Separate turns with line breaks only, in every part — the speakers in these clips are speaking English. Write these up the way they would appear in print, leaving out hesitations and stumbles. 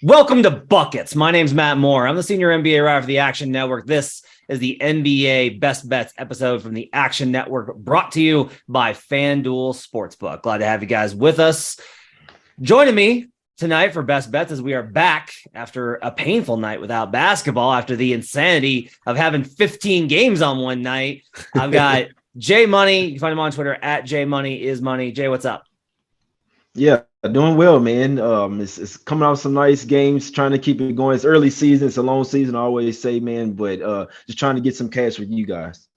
Welcome to Buckets. My name's Matt Moore. I'm the senior NBA writer for the Action Network. This is the NBA Best Bets episode from the Action Network, brought to you by FanDuel Sportsbook. Glad to have you guys with us. Joining me tonight for Best Bets as we are back after a painful night without basketball, after the insanity of having 15 games on one night. I've got Jay Money. You can find him on Twitter at JMoneyIsMoney. Jay, what's up?
Yeah, doing well, man. It's coming out some nice games, trying to keep it going. It's early season, it's a long season, I always say, man, but just trying to get some cash with you guys.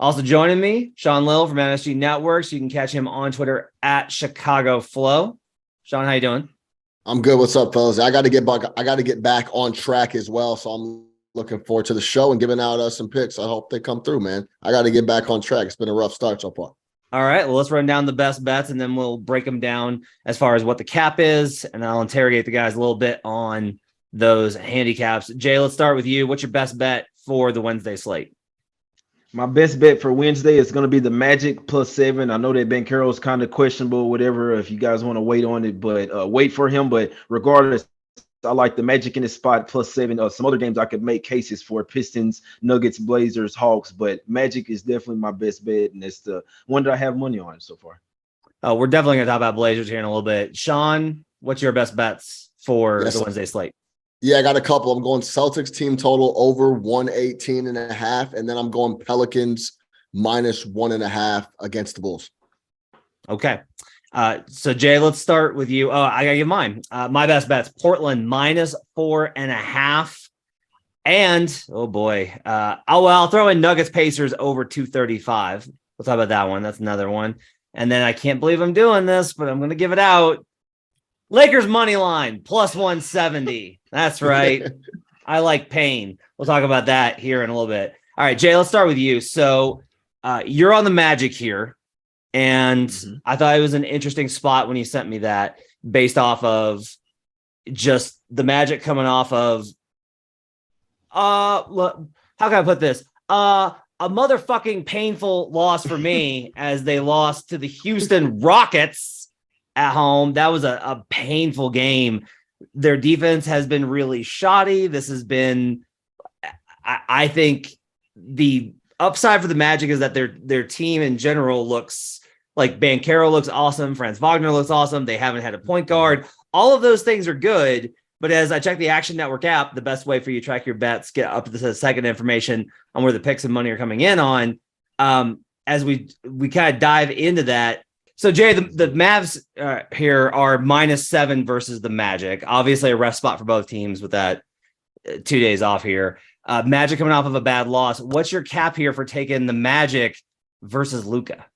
Also joining me, Sean Lill from MSG Networks. You can catch him on Twitter at Chicago Flow. Sean, how you doing?
I'm good. What's up, fellas? I got to get back on track as well. So I'm looking forward to the show and giving out some picks. I hope they come through, man. I got to get back on track. It's been a rough start so far.
All right, well, let's run down the best bets, and then we'll break them down as far as what the cap is, and I'll interrogate the guys a little bit on those handicaps. Jay, let's start with you. What's your best bet for the Wednesday slate?
My best bet for Wednesday is going to be the Magic +7. I know that Ben Carroll's kind of questionable, whatever, if you guys want to wait on it, but wait for him. But regardless, I like the Magic in the spot +7. Some other games I could make cases for: Pistons, Nuggets, Blazers, Hawks. But Magic is definitely my best bet, and it's the one that I have money on so far.
We're definitely going to talk about Blazers here in a little bit. Sean, what's your best bets for the Wednesday slate?
Yeah, I got a couple. I'm going Celtics team total over 118.5, and then I'm going Pelicans -1.5 against the Bulls.
Okay. So Jay, let's start with you. Oh, I gotta give mine. My best bets: Portland -4.5, and oh boy, I'll throw in Nuggets Pacers over 235. We'll talk about that one. That's another one. And then I can't believe I'm doing this, but I'm gonna give it out. Lakers money line +170. That's right. I like pain. We'll talk about that here in a little bit. All right, Jay, let's start with you. So you're on the Magic here. And I thought it was an interesting spot when you sent me that, based off of just the Magic coming off of, how can I put this? A motherfucking painful loss for me as they lost to the Houston Rockets at home. That was a painful game. Their defense has been really shoddy. This has been, I think the upside for the Magic is that their team in general looks like Banchero looks awesome. Franz Wagner looks awesome. They haven't had a point guard. All of those things are good. But as I check the Action Network app, the best way for you to track your bets, get up to the second information on where the picks and money are coming in on, as we kind of dive into that. So, Jay, the Mavs here are -7 versus the Magic. Obviously, a rough spot for both teams with that 2 days off here. Magic coming off of a bad loss. What's your cap here for taking the Magic versus Luka?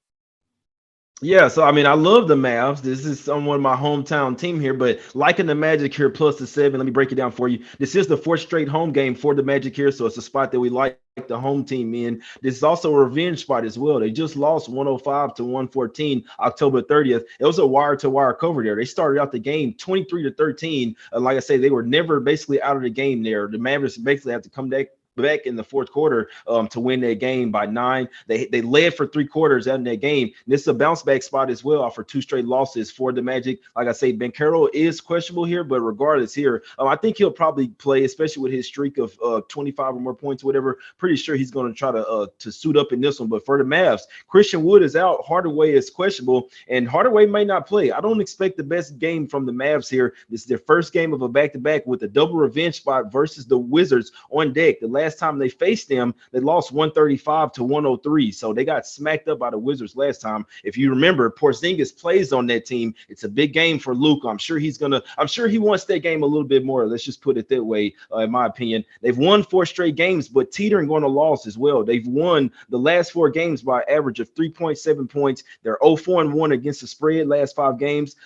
Yeah, so I mean, I love the Mavs. This is somewhat my hometown team here, but liking the Magic here +7. Let me break it down for you. This is the fourth straight home game for the Magic here, so it's a spot that we like the home team in. This is also a revenge spot as well. They just lost 105-114 October 30th. It was a wire-to-wire cover there. They started out the game 23-13. Like I say, they were never basically out of the game there. The Mavericks basically have to come back in the fourth quarter to win that game by 9. They led for 3 quarters out in that game. This is a bounce back spot as well for 2 straight losses for the Magic. Like I say, Banchero is questionable here, but regardless here, I think he'll probably play, especially with his streak of 25 or more points, whatever. Pretty sure he's going to try to suit up in this one. But for the Mavs, Christian Wood is out. Hardaway is questionable, and Hardaway may not play. I don't expect the best game from the Mavs here. This is their first game of a back-to-back with a double revenge spot versus the Wizards on deck. The last time they faced them, they lost 135-103. So they got smacked up by the Wizards last time. If you remember, Porzingis plays on that team. It's a big game for Luke. I'm sure he wants that game a little bit more. Let's just put it that way, in my opinion. They've won 4 straight games, but teetering on a loss as well. They've won the last 4 games by an average of 3.7 points. They're 0-4-1 against the spread last 5 games.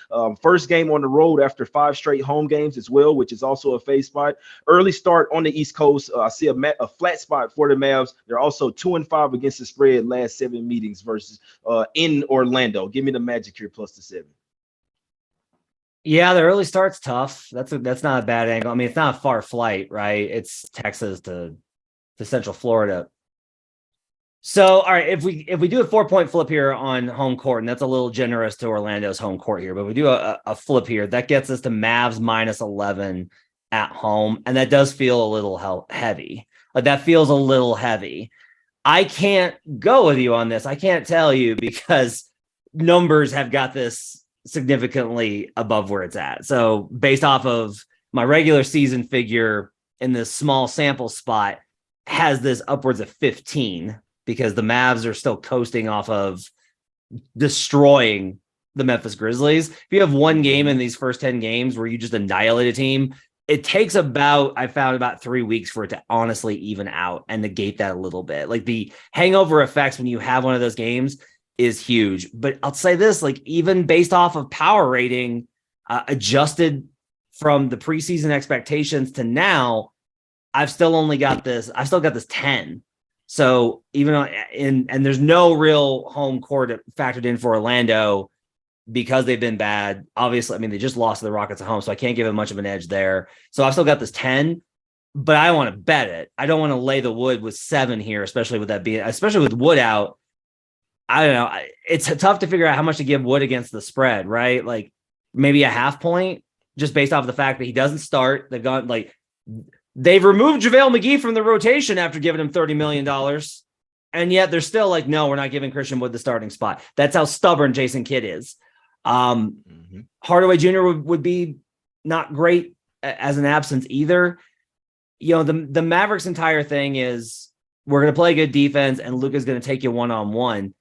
First game on the road after 5 straight home games as well, which is also a phase spot. Early start on the East Coast. I see a flat spot for the Mavs. They're also 2-5 against the spread last 7 meetings versus in Orlando. Give me the Magic here +7.
Yeah, the early start's tough. That's not a bad angle. I mean, it's not a far flight, right? It's Texas to Central Florida. So, all right, if we do a 4-point flip here on home court, and that's a little generous to Orlando's home court here, but we do a flip here, that gets us to Mavs -11 at home, and that does feel a little heavy. Like that feels a little heavy. I can't go with you on this. I can't tell you because numbers have got this significantly above where it's at. So based off of my regular season figure in this small sample spot has this upwards of 15 because the Mavs are still coasting off of destroying the Memphis Grizzlies. If you have one game in these first 10 games where you just annihilate a team, it takes about 3 weeks for it to honestly even out and negate that a little bit. Like the hangover effects when you have one of those games is huge. But I'll say this, like even based off of power rating, adjusted from the preseason expectations to now, I've still got this 10. So even and there's no real home court factored in for Orlando because they've been bad. Obviously, I mean, they just lost to the Rockets at home, so I can't give it much of an edge there. So I've still got this 10, but I want to bet it. I don't want to lay the wood with 7 here, especially with Wood out. I don't know. It's tough to figure out how much to give Wood against the spread, right? Like maybe a half point just based off of the fact that he doesn't start. They've removed JaVale McGee from the rotation after giving him $30 million. And yet they're still like, no, we're not giving Christian Wood the starting spot. That's how stubborn Jason Kidd is. Hardaway Jr. would be not great as an absence either. You know, the Mavericks' entire thing is we're going to play good defense and Luka's going to take you one-on-one.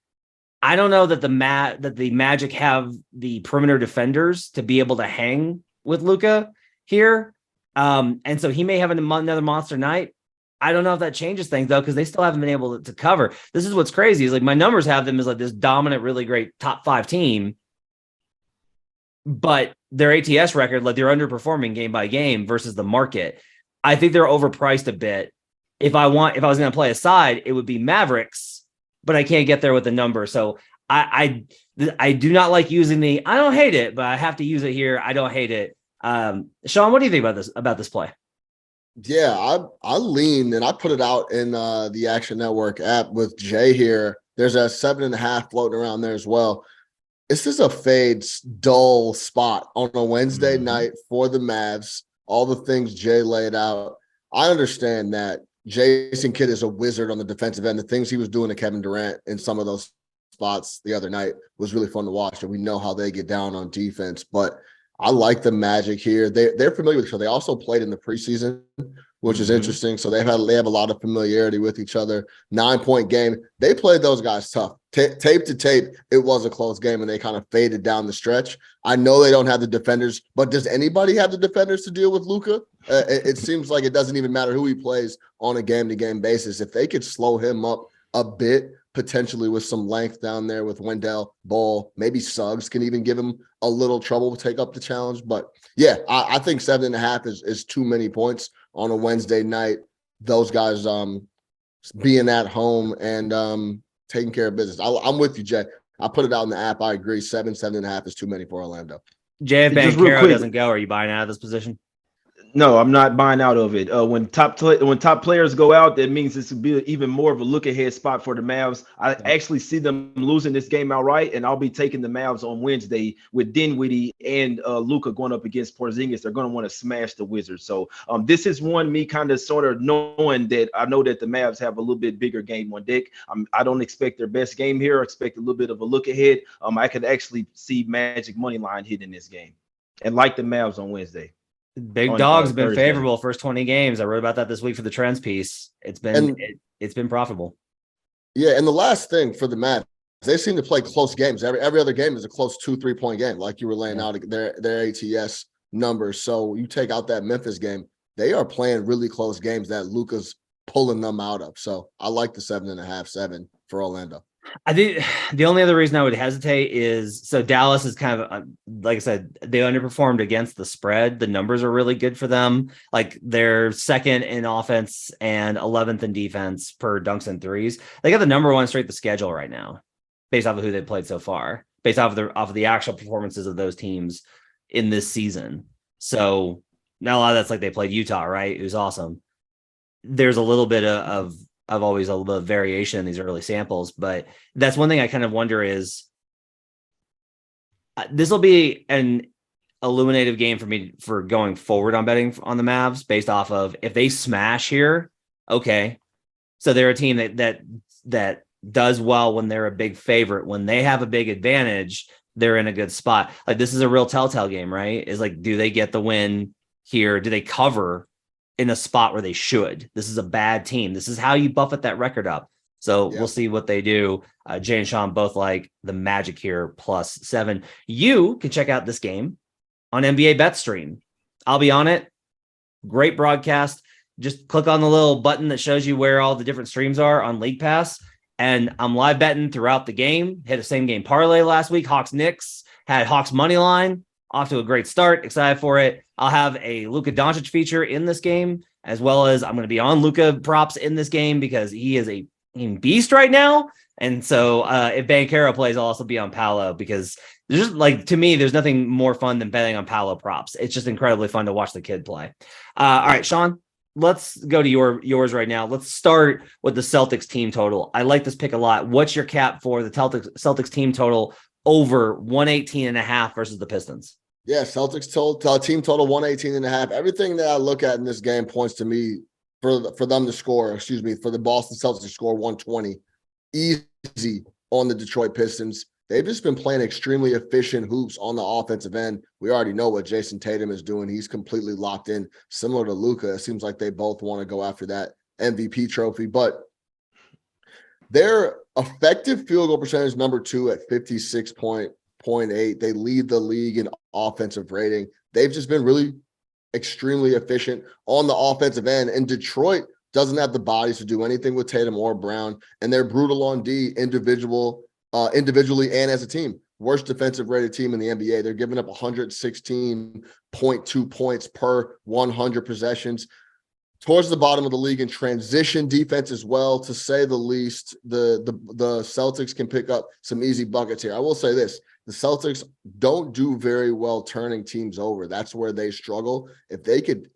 I don't know that the Magic have the perimeter defenders to be able to hang with Luka here. And so he may have another monster night. I don't know if that changes things though, because they still haven't been able to cover. This is what's crazy is like my numbers have them as like this dominant, really great top 5 team, but their ATS record, like they're underperforming game by game versus the market. I think they're overpriced a bit. If I was going to play a side, it would be Mavericks, but I can't get there with the number. So I do not like using I don't hate it, but I have to use it here. I don't hate it. Sean, what do you think about this play?
Yeah, I lean and I put it out in the Action Network app with Jay here. There's a 7.5 floating around there as well. This is a fade dull spot on a Wednesday night for the Mavs. All the things Jay laid out. I understand that Jason Kidd is a wizard on the defensive end. The things he was doing to Kevin Durant in some of those spots the other night was really fun to watch. And we know how they get down on defense. But I like the Magic here. They're familiar with each other. They also played in the preseason, which is interesting. So they have a lot of familiarity with each other. 9-point game. They played those guys tough. Tape to tape, it was a close game, and they kind of faded down the stretch. I know they don't have the defenders, but does anybody have the defenders to deal with Luka? It seems like it doesn't even matter who he plays on a game-to-game basis. If they could slow him up a bit, potentially with some length down there with Wendell, Ball, maybe Suggs can even give him a little trouble to take up the challenge. But yeah, I think 7.5 is too many points on a Wednesday night. Those guys being at home and taking care of business. I'm with you, Jay. I put it out in the app. I agree. 7.5 is too many for Orlando.
Jay, if Banchero doesn't go, are you buying out of this position?
No, I'm not buying out of it. When top players go out, that means this will be even more of a look ahead spot for the Mavs. I actually see them losing this game outright, and I'll be taking the Mavs on Wednesday with Dinwiddie and Luka going up against Porzingis. They're going to want to smash the Wizards. So this is me kind of sort of knowing that I know that the Mavs have a little bit bigger game on deck. I don't expect their best game here. I expect a little bit of a look ahead. I could actually see Magic money line hitting this game, and like the Mavs on Wednesday.
Big Dog's been favorable first 20 games. I wrote about that this week for the Trends piece. It's been profitable.
Yeah, and the last thing for the Mavs, they seem to play close games. Every other game is a close 2-3 point game, like you were laying out their ATS numbers. So you take out that Memphis game, they are playing really close games that Luka's pulling them out of. So I like the 7.5, 7 for Orlando.
I think the only other reason I would hesitate is so Dallas is kind of, like I said, they underperformed against the spread. The numbers are really good for them. Like they're second in offense and 11th in defense per dunks and threes. They got the number 1 straight the schedule right now, based off of who they played so far, based off of the actual performances of those teams in this season. So now a lot of that's like they played Utah, right? It was awesome. There's a little bit of of always a little variation in these early samples. But that's one thing I kind of wonder is this will be an illuminative game for me for going forward on betting on the Mavs based off of if they smash here. Okay. So they're a team that does well when they're a big favorite. When they have a big advantage, they're in a good spot. Like this is a real telltale game, right? Is like, do they get the win here? Do they cover in a spot where they should? This is a bad team. This is how you buffet that record up. So we'll see what they do. Jay and Sean both like the Magic here +7. You can check out this game on NBA Bet Stream. I'll be on it. Great broadcast. Just click on the little button that shows you where all the different streams are on League Pass. And I'm live betting throughout the game. Hit a same game parlay last week. Hawks Knicks, had Hawks money line. Off to a great start. Excited for it. I'll have a Luka Doncic feature in this game, as well as I'm going to be on Luka props in this game because he is a beast right now. And so if Banchero plays, I'll also be on Paolo because there's just like, to me, there's nothing more fun than betting on Paolo props. It's just incredibly fun to watch the kid play. All right, Sean, let's go to yours right now. Let's start with the Celtics team total. I like this pick a lot. What's your cap for the Celtics team total over 118.5 versus the Pistons?
Yeah, Celtics team total 118.5. Everything that I look at in this game points to me for them to score, for the Boston Celtics to score 120 easy on the Detroit Pistons. They've just been playing extremely efficient hoops on the offensive end. We already know what Jason Tatum is doing. He's completely locked in, similar to Luka. It seems like they both want to go after that MVP trophy, but their effective field goal percentage number 2 at 56.8. They lead the league in offensive rating. They've just been really extremely efficient on the offensive end, and Detroit doesn't have the bodies to do anything with Tatum or Brown, and they're brutal on D individually and as a team. Worst defensive rated team in the NBA. They're giving up 116.2 points per 100 possessions. Towards the bottom of the league in transition defense as well, to say the least. The Celtics can pick up some easy buckets here. I will say this: the Celtics don't do very well turning teams over. That's where they struggle. If they could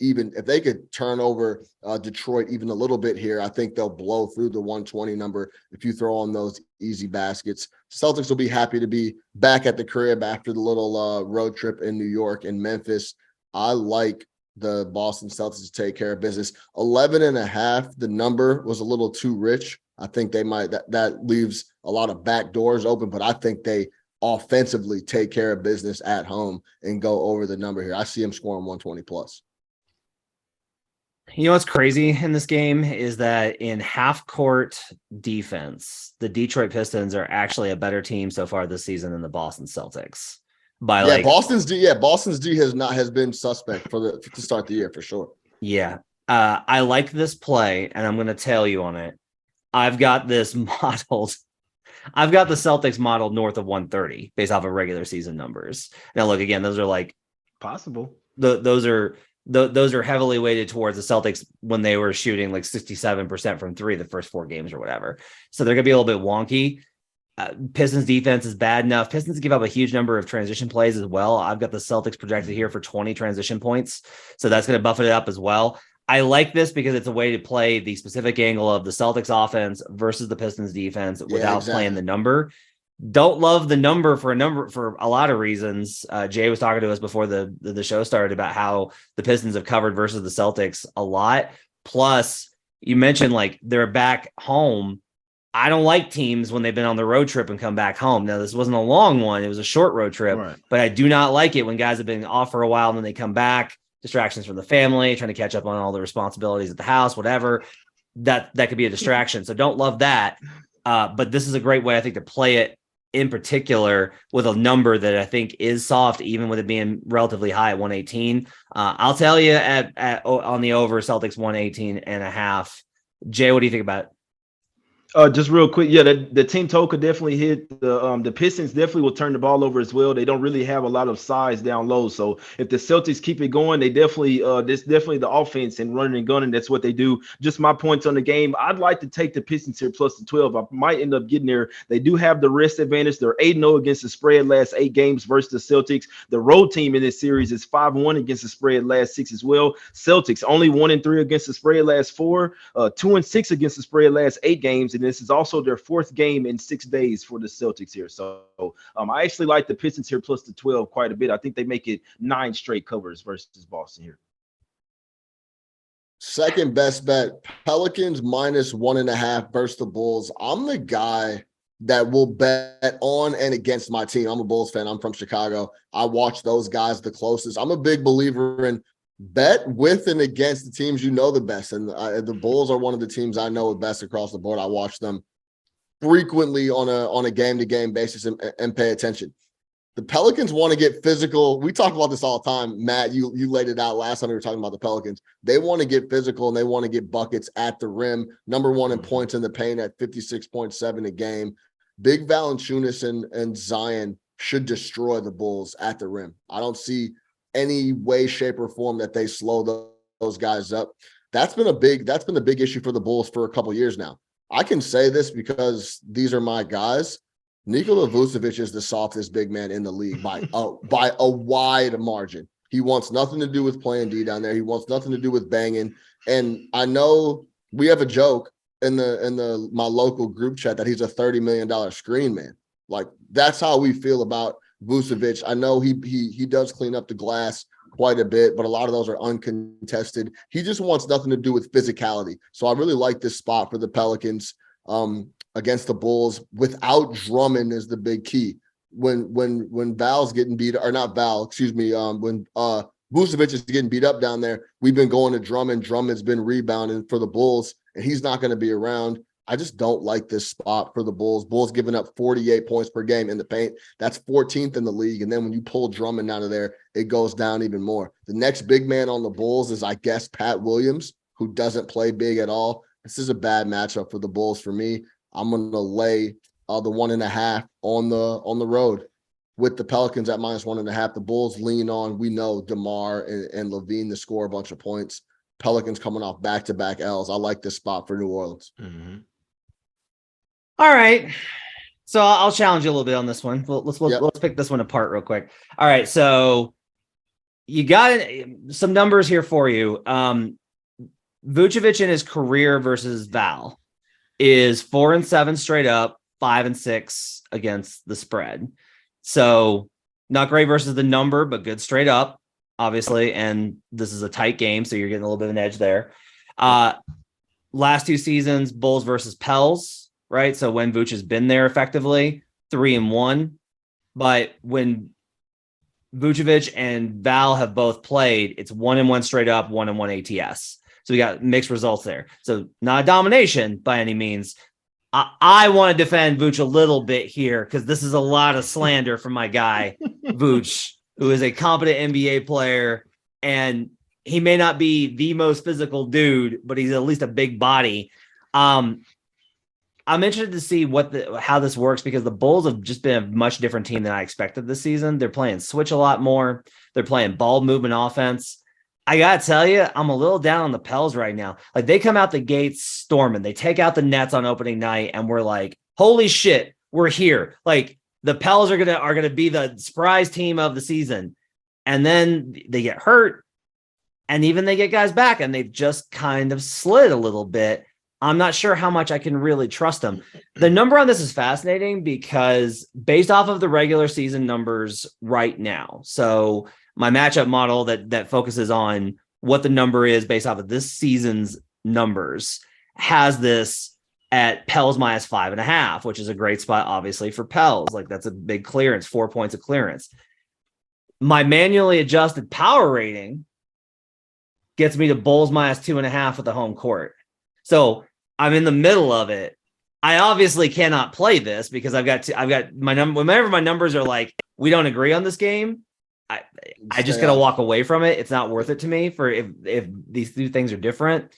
turn over Detroit even a little bit here, I think they'll blow through the 120 number if you throw on those easy baskets. Celtics will be happy to be back at the crib after the little road trip in New York and Memphis. I like the Boston Celtics to take care of business. 11.5, the number was a little too rich. I think they might, that leaves a lot of back doors open, but I think they offensively take care of business at home and go over the number here. I see them scoring 120 plus.
You know what's crazy in this game is that in half court defense, the Detroit Pistons are actually a better team so far this season than the Boston Celtics.
Boston's D has been suspect to start the year for sure.
Yeah. I like this play, and I'm going to tail you on it. I've got this modeled. I've got the Celtics modeled north of 130 based off of regular season numbers. Now, look, again, those are like
possible.
Those are heavily weighted towards the Celtics when they were shooting like 67% from three the first 4 games or whatever. So they're going to be a little bit wonky. Pistons defense is bad enough. Pistons give up a huge number of transition plays as well. I've got the Celtics projected here for 20 transition points. So that's going to buff it up as well. I like this because it's a way to play the specific angle of the Celtics offense versus the Pistons defense without playing the number. Don't love the number for a lot of reasons. Jay was talking to us before the show started about how the Pistons have covered versus the Celtics a lot. Plus, you mentioned like they're back home. I don't like teams when they've been on the road trip and come back home. Now, this wasn't a long one. It was a short road trip, right. But I do not like it when guys have been off for a while and then they come back, distractions from the family, trying to catch up on all the responsibilities at the house, whatever. That could be a distraction. So don't love that. But this is a great way, I think, to play it in particular with a number that I think is soft, even with it being relatively high at 118. I'll tell you on the over Celtics 118.5. Jay, what do you think about it?
Just real quick, yeah, the team total could definitely hit the Pistons definitely will turn the ball over as well. They don't really have a lot of size down low, so if the Celtics keep it going, they definitely this definitely the offense and running and gunning. That's what they do. Just my points on the game. I'd like to take the Pistons here plus the 12. I might end up getting there. They do have the rest advantage. They're 8-0 against the spread last 8 games versus the Celtics. The road team in this series is 5-1 against the spread last 6 as well. Celtics only 1-3 against the spread last 4, 2-6 against the spread last 8 games. And this is also their 4th game in 6 days for the Celtics here. So I actually like the Pistons here plus the 12 quite a bit. I think they make it 9 straight covers versus Boston here.
Second best bet, Pelicans -1.5 versus the Bulls. I'm the guy that will bet on and against my team. I'm a Bulls fan. I'm from Chicago. I watch those guys the closest. I'm a big believer in bet with and against the teams you know the best. And the Bulls are one of the teams I know the best across the board. I watch them frequently on a game-to-game basis and pay attention. The Pelicans want to get physical. We talk about this all the time. Matt, you laid it out last time we were talking about the Pelicans. They want to get physical and they want to get buckets at the rim. Number 1 in points in the paint at 56.7 a game. Big Valanciunas and Zion should destroy the Bulls at the rim. I don't see any way, shape, or form that they slow those guys up. That's been a big issue for the Bulls for a couple years now. I can say this because these are my guys. Nikola Vucevic is the softest big man in the league by a wide margin. He wants nothing to do with playing D down there. He wants nothing to do with banging. And I know we have a joke in my local group chat that he's a $30 million screen man. Like, that's how we feel about Vucevic. I know he does clean up the glass quite a bit, but a lot of those are uncontested. He just wants nothing to do with physicality. So I really like this spot for the Pelicans against the Bulls. Without Drummond is the big key. When Val's getting beat, or not Val, excuse me, when Vucevic is getting beat up down there, we've been going to Drummond. Drummond's been rebounding for the Bulls, and he's not going to be around. I just don't like this spot for the Bulls. Bulls giving up 48 points per game in the paint. That's 14th in the league. And then when you pull Drummond out of there, it goes down even more. The next big man on the Bulls is, I guess, Pat Williams, who doesn't play big at all. This is a bad matchup for the Bulls for me. I'm going to lay the 1.5 on the road with the Pelicans at -1.5. The Bulls lean on, we know, DeMar and Levine to score a bunch of points. Pelicans coming off back-to-back L's. I like this spot for New Orleans.
Mm-hmm.
All right. So I'll challenge you a little bit on this one. Let's pick this one apart real quick. All right. So you got some numbers here for you. Vucevic in his career versus Val is 4-7 straight up, 5-6 against the spread. So not great versus the number, but good straight up, obviously. And this is a tight game, so you're getting a little bit of an edge there. Last 2 seasons, Bulls versus Pels, right? So when Vooch has been there effectively, 3-1. But when Vucevic and Val have both played, it's 1-1 straight up, 1-1 ATS. So we got mixed results there. So not a domination by any means. I want to defend Vooch a little bit here because this is a lot of slander from my guy, Vooch, who is a competent NBA player. And he may not be the most physical dude, but he's at least a big body. I'm interested to see how this works because the Bulls have just been a much different team than I expected this season. They're playing switch a lot more. They're playing ball movement offense. I got to tell you, I'm a little down on the Pels right now. Like, they come out the gates storming. They take out the Nets on opening night, and we're like, holy shit, we're here. Like, the Pels are gonna be the surprise team of the season. And then they get hurt, and even they get guys back, and they've just kind of slid a little bit. I'm not sure how much I can really trust them. The number on this is fascinating because based off of the regular season numbers right now, so my matchup model that focuses on what the number is based off of this season's numbers has this at Pels -5.5, which is a great spot, obviously, for Pels. Like, that's a big clearance, 4 points of clearance. My manually adjusted power rating gets me to Bulls -2.5 at the home court. So I'm in the middle of it. I obviously cannot play this because I've got my number. Whenever my numbers are like, we don't agree on this game, I just gotta walk away from it. It's not worth it to me for if these two things are different.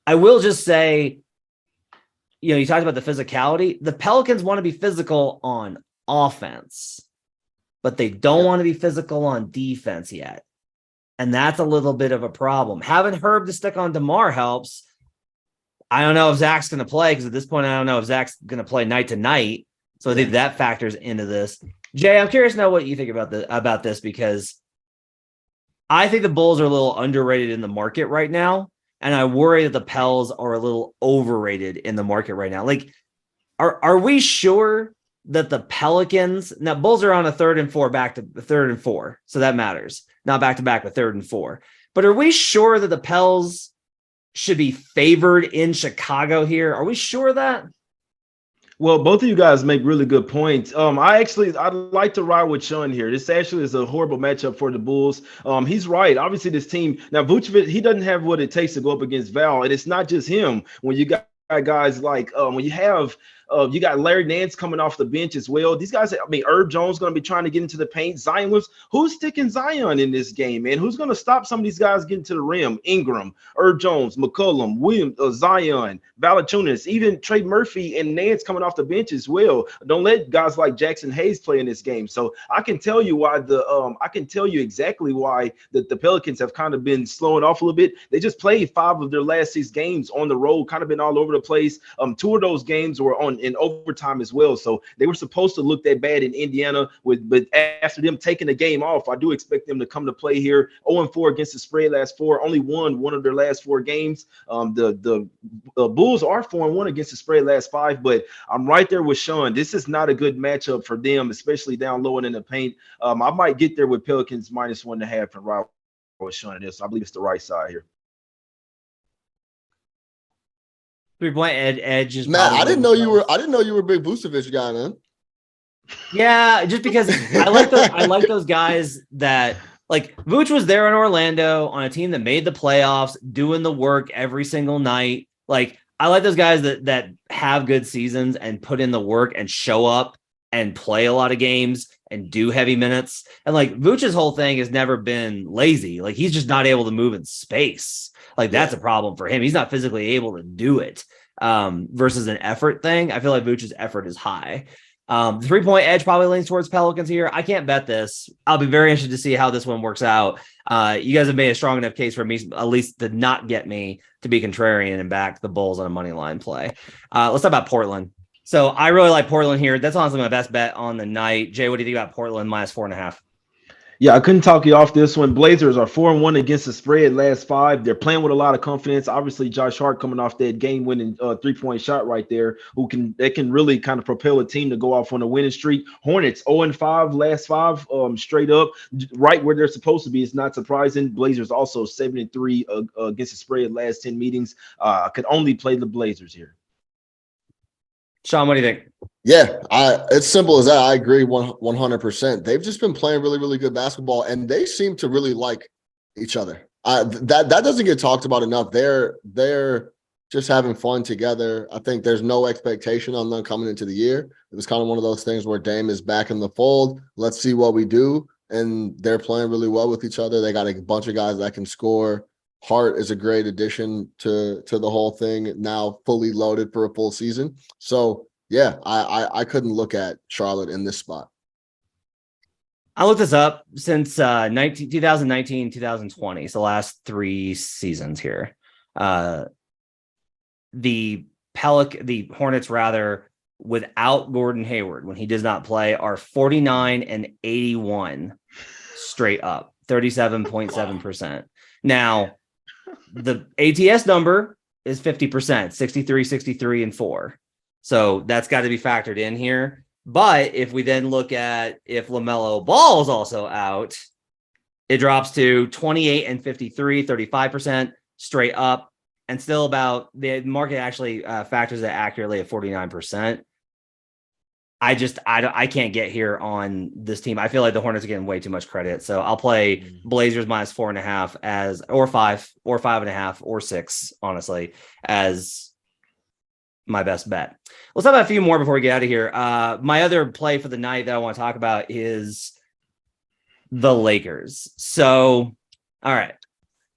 I will just say you talked about the physicality. The Pelicans want to be physical on offense, but they don't want to be physical on defense yet. And that's a little bit of a problem. Having Herb to stick on DeMar helps. I don't know if Zach's going to play, because at this point, I don't know if Zach's going to play night to night. So I think that factors into this. Jay, I'm curious to know what you think about this, because I think the Bulls are a little underrated in the market right now. And I worry that the Pels are a little overrated in the market right now. Like, are we sure that the Pelicans, now Bulls are on a 3rd and 4, back to 3rd and 4. So that matters. Not back to back, but 3rd and 4. But are we sure that the Pels should be favored in Chicago here? Are we sure of that?
Well, both of you guys make really good points. I'd like to ride with Sean here. This actually is a horrible matchup for the Bulls. He's right. Obviously, this team now, Vucevic, he doesn't have what it takes to go up against Val, and it's not just him. When you got guys like when you got Larry Nance coming off the bench as well. These guys, I mean, Herb Jones going to be trying to get into the paint. Zion Williams, who's sticking Zion in this game, man? Who's going to stop some of these guys getting to the rim? Ingram, Herb Jones, McCollum, Williams, Zion, Valanciunas, even Trey Murphy and Nance coming off the bench as well. Don't let guys like Jackson Hayes play in this game. So I can tell you why exactly why the Pelicans have kind of been slowing off a little bit. They just played 5 of their last 6 games on the road, kind of been all over the place. 2 of those games were in overtime as well. So they were supposed to look that bad in Indiana, but after them taking the game off, I do expect them to come to play here. 0-4 against the spread last 4, only won 1 of their last 4 games. The Bulls are 4-1 against the spread last 5, but I'm right there with Sean. This is not a good matchup for them, especially down low and in the paint. I might get there with Pelicans -1.5 and ride with Sean in this. I believe it's the right side here.
3-point edge is
Matt. I didn't know you were a big Vucevic guy, man.
Yeah, just because I like those guys that, like, Vooch was there in Orlando on a team that made the playoffs, doing the work every single night. Like, I like those guys that have good seasons and put in the work and show up and play a lot of games and do heavy minutes. And like, Vooch's whole thing has never been lazy. Like, he's just not able to move in space. Like, that's a problem for him. He's not physically able to do it, versus an effort thing. I feel like Vooch's effort is high. The 3-point edge probably leans towards Pelicans here. I can't bet this. I'll be very interested to see how this one works out. You guys have made a strong enough case for me, at least to not get me to be contrarian and back the Bulls on a money line play. Let's talk about Portland. So I really like Portland here. That's honestly my best bet on the night. Jay, what do you think about Portland -4.5?
Yeah, I couldn't talk you off this one. Blazers are 4-1 against the spread last 5. They're playing with a lot of confidence. Obviously, Josh Hart coming off that game-winning 3-point shot right there, can really kind of propel a team to go off on a winning streak. Hornets 0-5 last 5, straight up, right where they're supposed to be. It's not surprising. Blazers also 7-3 against the spread last 10 meetings. I could only play the Blazers here.
Sean, what do you think?
Yeah, it's simple as that. I agree 100%. They've just been playing really, really good basketball, and they seem to really like each other. That doesn't get talked about enough. They're just having fun together. I think there's no expectation on them coming into the year. It was kind of one of those things where Dame is back in the fold. Let's see what we do, and they're playing really well with each other. They got a bunch of guys that can score. Hart is a great addition to the whole thing, now fully loaded for a full season. So, yeah, I couldn't look at Charlotte in this spot.
I looked this up since 2019, 2020. So last 3 seasons here. The Hornets, rather, without Gordon Hayward, when he does not play, are 49-81 straight up, 37.7%. Now, the ATS number is 50%, 63-4. So that's got to be factored in here. But if we then look at if LaMelo Ball is also out, it drops to 28-53, 35% straight up, and still about the market actually factors it accurately at 49%. I can't get here on this team. I feel like the Hornets are getting way too much credit. So I'll play Blazers -4.5 or 5 or 5.5 or 6, honestly, as my best bet. Let's talk about a few more before we get out of here. My other play for the night that I want to talk about is the Lakers. So, all right,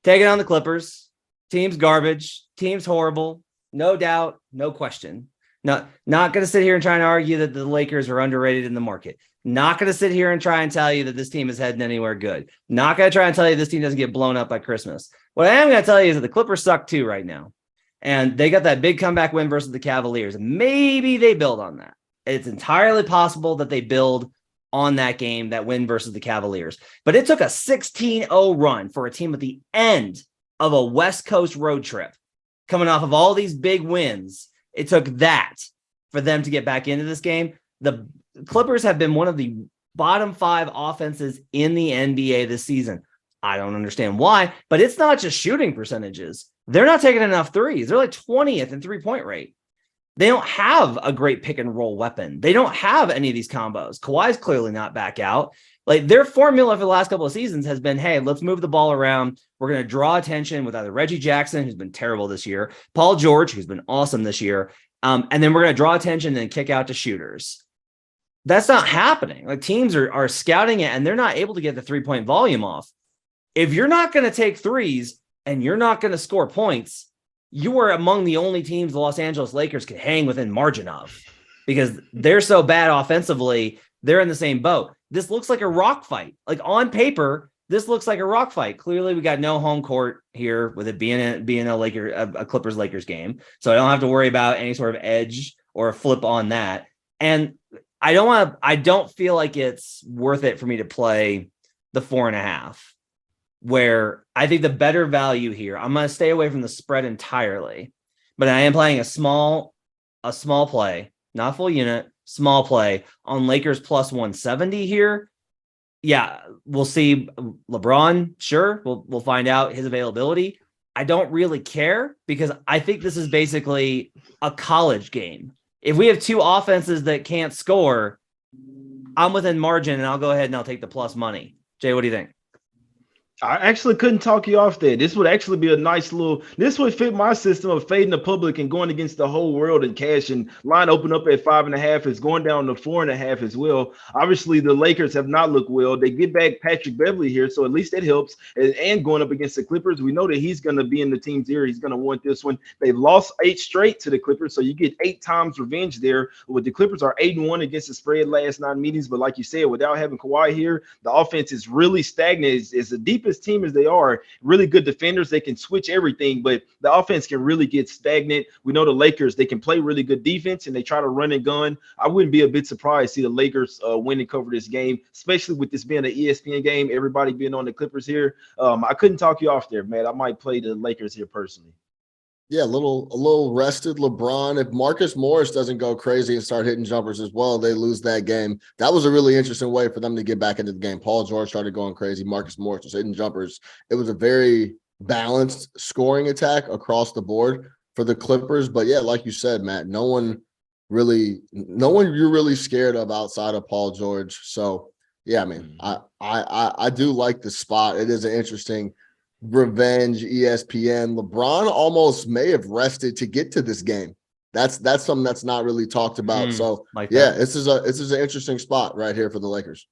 taking on the Clippers. Team's garbage. Team's horrible. No doubt, no question. Not going to sit here and try and argue that the Lakers are underrated in the market. Not going to sit here and try and tell you that this team is heading anywhere good. Not going to try and tell you this team doesn't get blown up by Christmas. What I am going to tell you is that the Clippers suck too right now. And they got that big comeback win versus the Cavaliers. Maybe they build on that. It's entirely possible that they build on that game, that win versus the Cavaliers. But it took a 16-0 run for a team at the end of a West Coast road trip, coming off of all these big wins. It took that for them to get back into this game. The Clippers have been one of the bottom 5 offenses in the NBA this season. I don't understand why, but it's not just shooting percentages. They're not taking enough threes. They're like 20th in 3-point rate. They don't have a great pick and roll weapon. They don't have any of these combos. Kawhi's clearly not back out. Like, their formula for the last couple of seasons has been, hey, let's move the ball around. We're going to draw attention with either Reggie Jackson, who's been terrible this year, Paul George, who's been awesome this year, and then we're going to draw attention and kick out to shooters. That's not happening. Like, teams are scouting it, and they're not able to get the 3-point volume off. If you're not going to take threes and you're not going to score points, you are among the only teams the Los Angeles Lakers can hang within margin of, because they're so bad offensively. They're in the same boat. This looks like a rock fight. Like, on paper, this looks like a rock fight. Clearly, we got no home court here with it being a Clippers Lakers game. So I don't have to worry about any sort of edge or a flip on that. And I don't feel like it's worth it for me to play the 4.5, where I think the better value here, I'm going to stay away from the spread entirely, but I am playing a small play, not full unit, small play on Lakers plus 170 here. Yeah, we'll see LeBron. Sure. We'll find out his availability. I don't really care, because I think this is basically a college game. If we have two offenses that can't score, I'm within margin, and I'll go ahead and I'll take the plus money. Jay, what do you think?
I actually couldn't talk you off there. This would actually be a nice this would fit my system of fading the public and going against the whole world and cash, and line open up at 5.5. It's going down to 4.5 as well. Obviously, the Lakers have not looked well. They get back Patrick Beverly here, so at least that helps. And going up against the Clippers, we know that he's going to be in the team's ear. He's going to want this one. They've lost 8 straight to the Clippers, so you get 8 times revenge there. With the Clippers are 8-1 against the spread last 9 meetings, but like you said, without having Kawhi here, the offense is really stagnant. It's the deepest team as they are, really good defenders. They can switch everything, but the offense can really get stagnant. We know the Lakers, they can play really good defense, and they try to run and gun. I wouldn't be a bit surprised to see the Lakers win and cover this game, especially with this being an ESPN game, everybody being on the Clippers here. I couldn't talk you off there, man. I might play the Lakers here personally.
Yeah, a little rested LeBron. If Marcus Morris doesn't go crazy and start hitting jumpers as well, they lose that game. That was a really interesting way for them to get back into the game. Paul George started going crazy. Marcus Morris was hitting jumpers. It was a very balanced scoring attack across the board for the Clippers. But yeah, like you said, Matt, no one you're really scared of outside of Paul George. So yeah, I mean, I do like the spot. It is an interesting revenge ESPN. LeBron almost may have rested to get to this game. That's something that's not really talked about. So yeah, this is an interesting spot right here for the Lakers.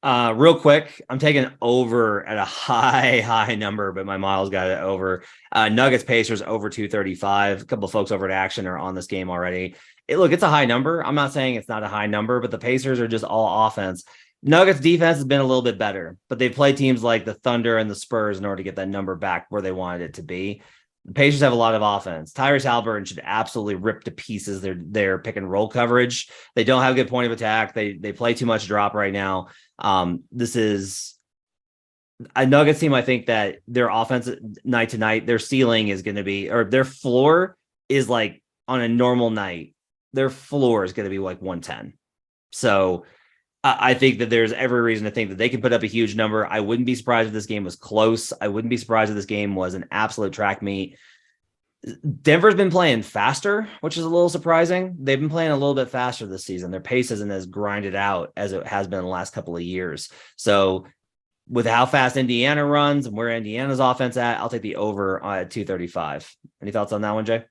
Real quick, I'm taking over at a high number, but my miles got it over. Nuggets Pacers over 235. A couple of folks over at Action are on this game already. It's a high number. I'm not saying it's not a high number, but the Pacers are just all offense. Nuggets defense has been a little bit better, but they've played teams like the Thunder and the Spurs in order to get that number back where they wanted it to be. The Pacers have a lot of offense. Tyrese Halliburton should absolutely rip to pieces their pick and roll coverage. They don't have a good point of attack. They play too much drop right now. This is a Nuggets team. I think that their offense night to night, their ceiling is going to be, or their floor is like on a normal night, their floor is going to be like 110. So I think that there's every reason to think that they can put up a huge number. I wouldn't be surprised if this game was close. I wouldn't be surprised if this game was an absolute track meet. Denver's been playing faster, which is a little surprising. They've been playing a little bit faster this season. Their pace isn't as grinded out as it has been the last couple of years. So with how fast Indiana runs and where Indiana's offense at, I'll take the over at 235. Any thoughts on that one, Jay?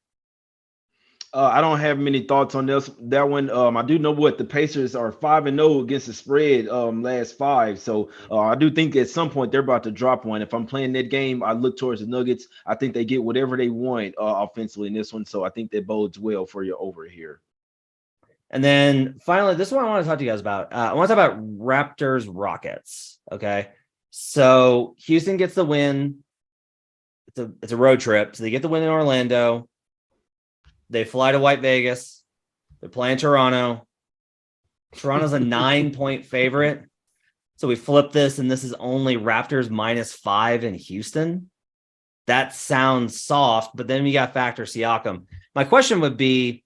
I don't have many thoughts on that one. I do know what the Pacers are 5-0 against the spread last five. So I do think at some point they're about to drop one. If I'm playing that game, I look towards the Nuggets. I think they get whatever they want offensively in this one. So I think that bodes well for you over here.
And then finally, this one I want to talk to you guys about. I want to talk about Raptors Rockets. Okay. So Houston gets the win. It's a road trip. So they get the win in Orlando. They fly to White Vegas. They're playing Toronto. Toronto's a 9-point favorite. So we flip this, and this is only Raptors -5 in Houston. That sounds soft, but then we got factor Siakam. My question would be,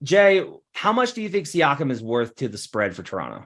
Jay, how much do you think Siakam is worth to the spread for Toronto?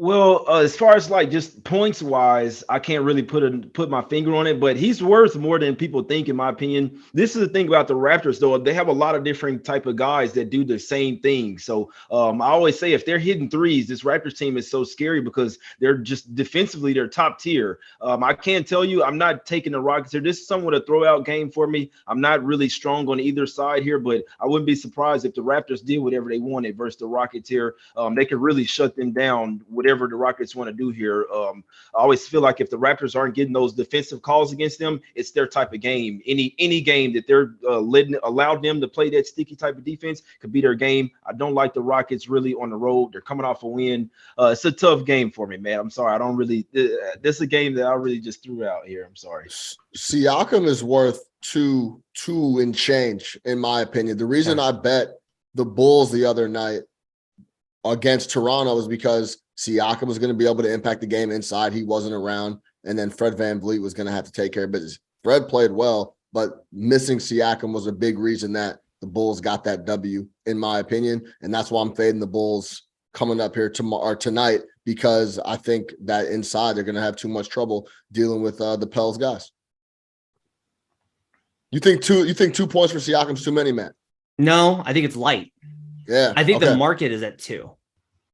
Well, as far as like just points wise, I can't really put my finger on it, but he's worth more than people think, in my opinion. This is the thing about the Raptors, though. They have a lot of different type of guys that do the same thing. So I always say if they're hitting threes, this Raptors team is so scary because they're just defensively, they're top tier. I can't tell you, I'm not taking the Rockets here. This is somewhat a throwout game for me. I'm not really strong on either side here, but I wouldn't be surprised if the Raptors did whatever they wanted versus the Rockets here. They could really shut them down, whatever the Rockets want to do here. I always feel like if the Raptors aren't getting those defensive calls against them, it's their type of game. Any game that they're allowed them to play that sticky type of defense could be their game. I don't like the Rockets really on the road. They're coming off a win. It's a tough game for me, man. I'm sorry. I don't really. This is a game that I really just threw out here. I'm sorry.
Siakam is worth two and change, in my opinion. The reason I bet the Bulls the other night against Toronto is because Siakam was going to be able to impact the game inside. He wasn't around. And then Fred VanVleet was going to have to take care of business. Fred played well, but missing Siakam was a big reason that the Bulls got that W, in my opinion. And that's why I'm fading the Bulls coming up here tomorrow or tonight, because I think that inside they're going to have too much trouble dealing with the Pels guys. You think 2 points for Siakam is too many, Matt?
No, I think it's light.
Yeah.
I think the market is at 2.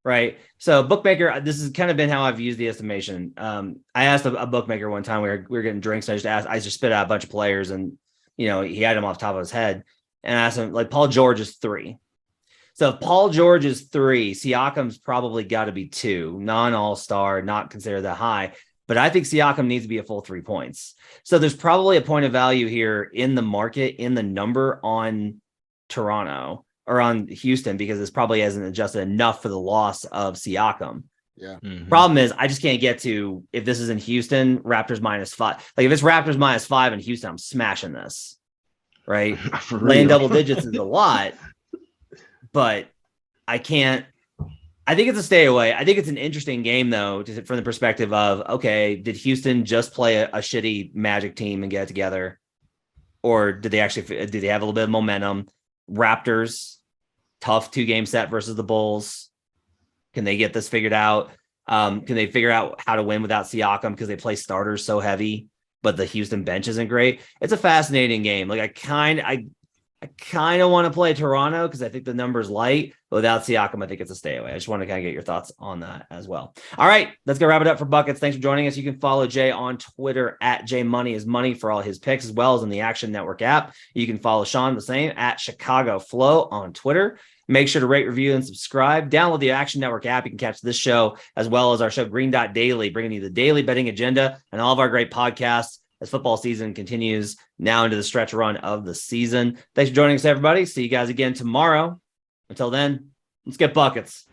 Right. So bookmaker, this has kind of been how I've used the estimation. I asked a bookmaker one time, we were getting drinks. And I just spit out a bunch of players and, he had them off the top of his head. And I asked him, like, Paul George is 3. So if Paul George is 3, Siakam's probably got to be 2, non-all-star, not considered that high. But I think Siakam needs to be a full 3 points. So there's probably a point of value here in the market, in the number on Toronto or on Houston, because this probably hasn't adjusted enough for the loss of Siakam.
Yeah.
Mm-hmm. Problem is, I just can't get to, if this is in Houston, Raptors -5. Like if it's Raptors -5 in Houston, I'm smashing this. Right. Laying double digits is a lot, but I can't. I think it's a stay away. I think it's an interesting game, though, from the perspective of, okay, did Houston just play a shitty Magic team and get it together? Or did they have a little bit of momentum? Raptors, tough 2-game set versus the Bulls. Can they get this figured out? Can they figure out how to win without Siakam because they play starters so heavy, but the Houston bench isn't great? It's a fascinating game. Like I kind of want to play Toronto because I think the number's light, but without Siakam, I think it's a stay away. I just want to kind of get your thoughts on that as well. All right, let's go wrap it up for Buckets. Thanks for joining us. You can follow Jay on Twitter at JMoneyIsMoney for all his picks, as well as in the Action Network app. You can follow Sean the same at Chicago Flow on Twitter. Make sure to rate, review, and subscribe. Download the Action Network app. You can catch this show as well as our show Green Dot Daily, bringing you the daily betting agenda and all of our great podcasts as football season continues now into the stretch run of the season. Thanks for joining us, everybody. See you guys again tomorrow. Until then, let's get buckets.